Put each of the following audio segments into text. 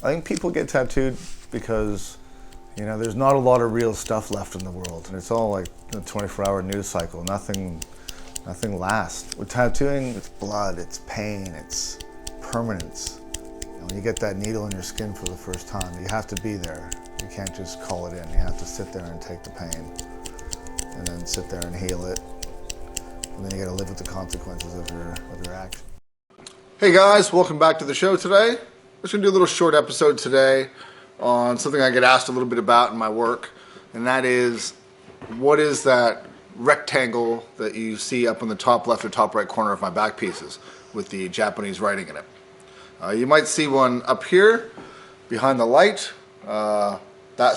I think people get tattooed because, you know, there's not a lot of real stuff left in the world. And it's all like a 24-hour news cycle. Nothing lasts. With tattooing, it's blood, it's pain, it's permanence. And when you get that needle in your skin for the first time, you have to be there. You can't just call it in. You have to sit there and take the pain. And then sit there and heal it. And then you gotta live with the consequences of your action. Hey guys, welcome back to the show today. I'm just gonna do a little short episode today on something I get asked a little bit about in my work, and that is, what is that rectangle that you see up in the top left or top right corner of my back pieces with the Japanese writing in it? You might see one up here behind the light, that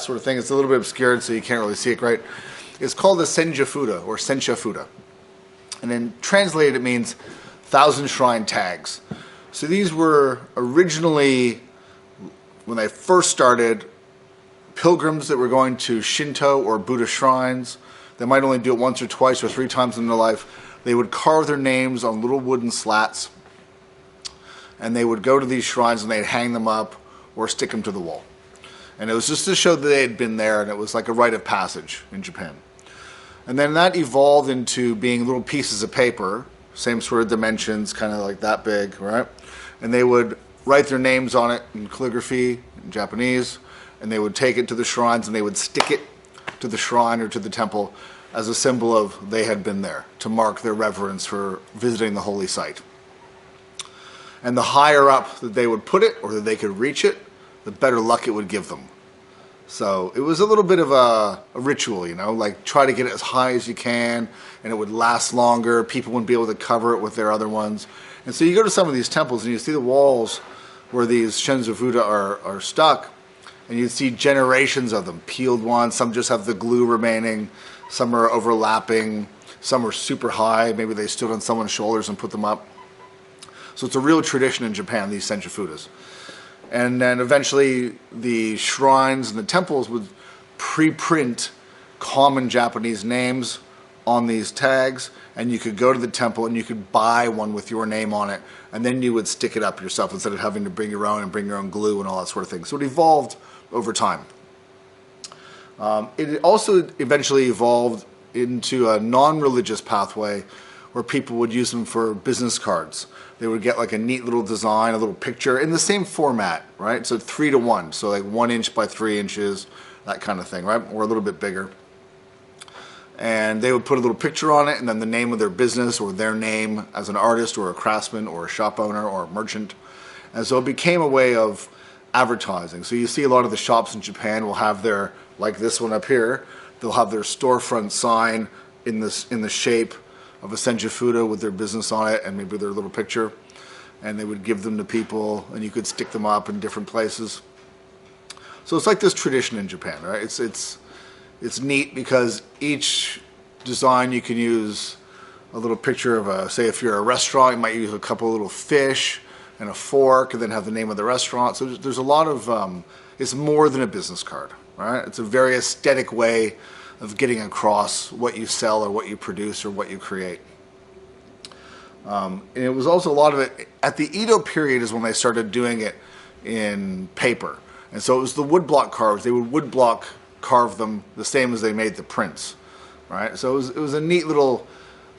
sort of thing. It's a little bit obscured so you can't really see it right. It's called the Senjafuda or Senjafuda, and then translated it means 1,000 shrine tags. So these were originally, when they first started, pilgrims that were going to Shinto or Buddha shrines. They might only do it once or twice or 3 times in their life. They would carve their names on little wooden slats, and they would go to these shrines and they'd hang them up or stick them to the wall. And it was just to show that they had been there, and it was like a rite of passage in Japan. And then that evolved into being little pieces of paper, same sort of dimensions, kind of like that big, right? And they would write their names on it in calligraphy, in Japanese, and they would take it to the shrines and they would stick it to the shrine or to the temple as a symbol of they had been there, to mark their reverence for visiting the holy site. And the higher up that they would put it, or that they could reach it, the better luck it would give them. So it was a little bit of a ritual, you know, like try to get it as high as you can, and it would last longer. People wouldn't be able to cover it with their other ones. And so you go to some of these temples and you see the walls where these Senjafuda are stuck, and you see generations of them, peeled ones. Some just have the glue remaining, some are overlapping, some are super high. Maybe they stood on someone's shoulders and put them up. So it's a real tradition in Japan, these Senjafudas. And then eventually the shrines and the temples would pre-print common Japanese names on these tags, and you could go to the temple and you could buy one with your name on it, and then you would stick it up yourself instead of having to bring your own and bring your own glue and all that sort of thing. So it evolved over time. It also eventually evolved into a non-religious pathway where people would use them for business cards. They would get like a neat little design, a little picture in the same format, right? So 3:1, so like 1 inch by 3 inches, that kind of thing, right? Or a little bit bigger. And they would put a little picture on it and then the name of their business or their name as an artist or a craftsman or a shop owner or a merchant. And so it became a way of advertising. So you see a lot of the shops in Japan will have their, like this one up here, they'll have their storefront sign in the shape of a Senjafuda with their business on it and maybe their little picture, and they would give them to people and you could stick them up in different places. So it's like this tradition in Japan, right? It's neat because each design you can use a little picture of a, say if you're a restaurant, you might use a couple of little fish and a fork and then have the name of the restaurant. So there's a lot of, it's more than a business card, right? It's a very aesthetic way of getting across what you sell or what you produce or what you create. And it was also a lot of it, at the Edo period is when they started doing it in paper. And so it was the woodblock carves. They would woodblock carve them the same as they made the prints, right? So it was a neat little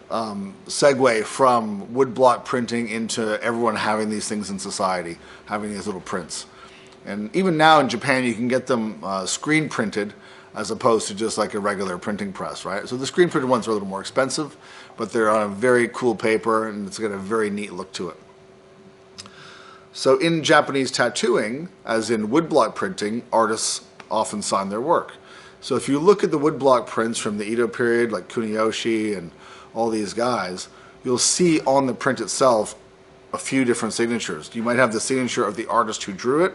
segue from woodblock printing into everyone having these things in society, having these little prints. And even now in Japan, you can get them screen printed as opposed to just like a regular printing press, right? So the screen printed ones are a little more expensive, but they're on a very cool paper and it's got a very neat look to it. So in Japanese tattooing, as in woodblock printing, artists often sign their work. So if you look at the woodblock prints from the Edo period, like Kuniyoshi and all these guys, you'll see on the print itself a few different signatures. You might have the signature of the artist who drew it.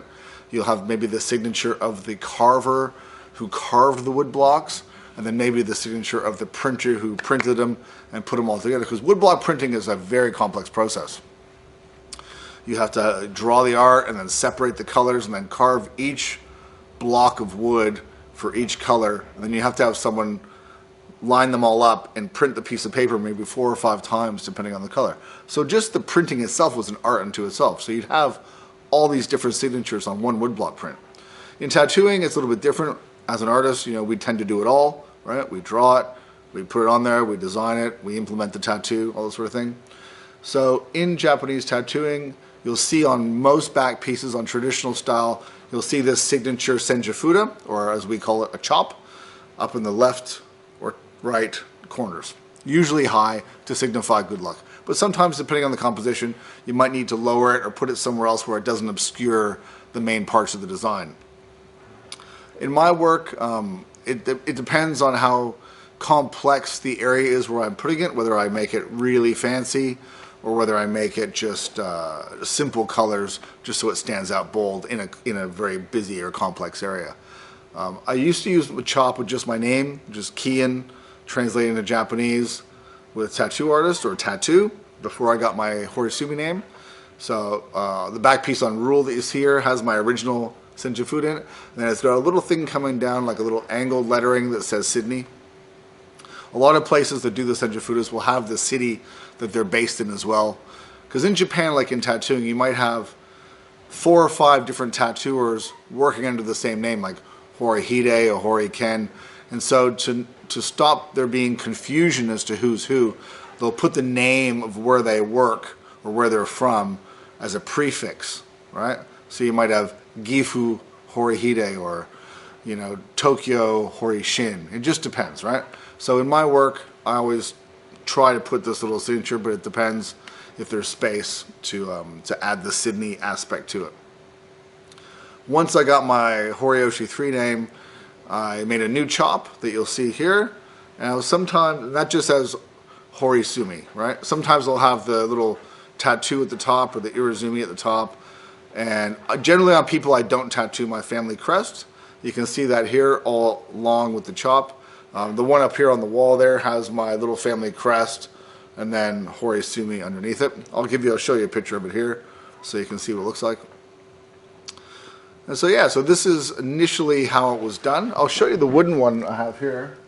You'll have maybe the signature of the carver who carved the wood blocks, and then maybe the signature of the printer who printed them and put them all together, because woodblock printing is a very complex process. You have to draw the art and then separate the colors and then carve each block of wood for each color, and then you have to have someone line them all up and print the piece of paper maybe 4 or 5 times depending on the color. So just the printing itself was an art unto itself. So you'd have all these different signatures on one woodblock print. In tattooing, it's a little bit different. As an artist, we tend to do it all, right? We draw it, we put it on there, we design it, we implement the tattoo, all that sort of thing. So in Japanese tattooing, you'll see on most back pieces on traditional style, you'll see this signature Senjafuda, or as we call it, a chop, up in the left or right corners. Usually high to signify good luck. But sometimes, depending on the composition, you might need to lower it or put it somewhere else where it doesn't obscure the main parts of the design. In my work, it depends on how complex the area is where I'm putting it, whether I make it really fancy or whether I make it just simple colors just so it stands out bold in a very busy or complex area. I used to use a chop with just my name, just Kian, translated into Japanese with tattoo artist or tattoo, before I got my Horisumi name. So the back piece on Rule that you see here has my original Senjafuda in it, and then it's got a little thing coming down, like a little angled lettering that says Sydney. A lot of places that do the Senjafudas will have the city that they're based in as well. Because in Japan, like in tattooing, you might have 4 or 5 different tattooers working under the same name, like Horihide or Horiken. And so to stop there being confusion as to who's who, they'll put the name of where they work or where they're from as a prefix, right? So you might have Gifu Horihide or, Tokyo Horishin. It just depends, right? So in my work, I always try to put this little signature, but it depends if there's space to add the Sydney aspect to it. Once I got my Horiyoshi 3 name, I made a new chop that you'll see here. And sometimes, that just says Horisumi, right? Sometimes I'll have the little tattoo at the top or the Irizumi at the top. And generally on people I don't tattoo my family crest. You can see that here all along with the chop. The one up here on the wall there has my little family crest and then Horisumi underneath it. I'll show you a picture of it here so you can see what it looks like. And so yeah, so this is initially how it was done. I'll show you the wooden one I have here,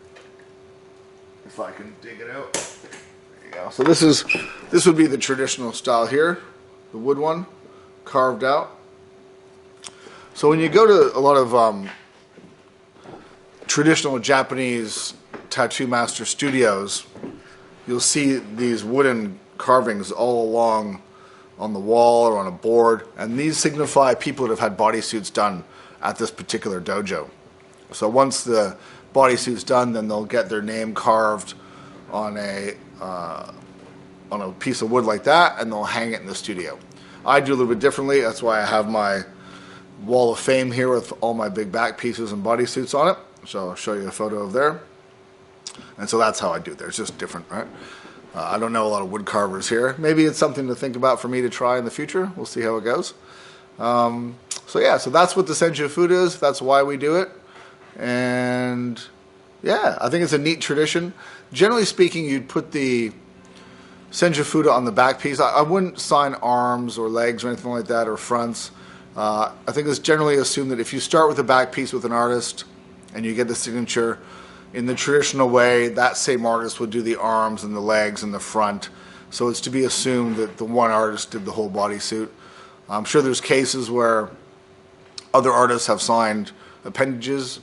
if I can dig it out. There you go. So this would be the traditional style here, the wood one, carved out. So when you go to a lot of traditional Japanese tattoo master studios, you'll see these wooden carvings all along on the wall or on a board, and these signify people that have had bodysuits done at this particular dojo. So once the bodysuit's done, then they'll get their name carved on a piece of wood like that, and they'll hang it in the studio. I do a little bit differently. That's why I have my wall of fame here with all my big back pieces and bodysuits on it. So I'll show you a photo of there. And so that's how I do it there. It's just different, right? I don't know a lot of wood carvers here. Maybe it's something to think about for me to try in the future. We'll see how it goes. So yeah, so that's what the Senjafuda is. That's why we do it. And yeah, I think it's a neat tradition. Generally speaking, you'd put the Senjafuda on the back piece. I wouldn't sign arms or legs or anything like that, or fronts. I think it's generally assumed that if you start with a back piece with an artist and you get the signature, in the traditional way, that same artist would do the arms and the legs and the front. So it's to be assumed that the one artist did the whole bodysuit. I'm sure there's cases where other artists have signed appendages,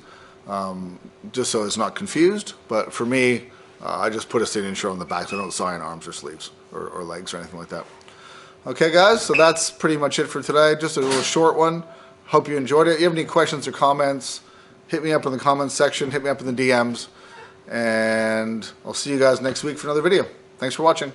just so it's not confused. But for me, I just put a signature on the back, so I don't sign arms or sleeves or legs or anything like that. Okay, guys, so that's pretty much it for today. Just a little short one. Hope you enjoyed it. If you have any questions or comments, hit me up in the comments section, hit me up in the DMs, and I'll see you guys next week for another video. Thanks for watching.